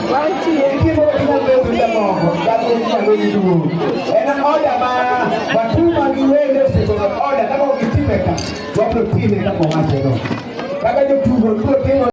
Iki mo tinggal berbeda mau, jadi yang begitu. Enak order batu bagi wende sekolah order, tak mau kita mereka, waktu tim mereka mau macam tu. Kalau tu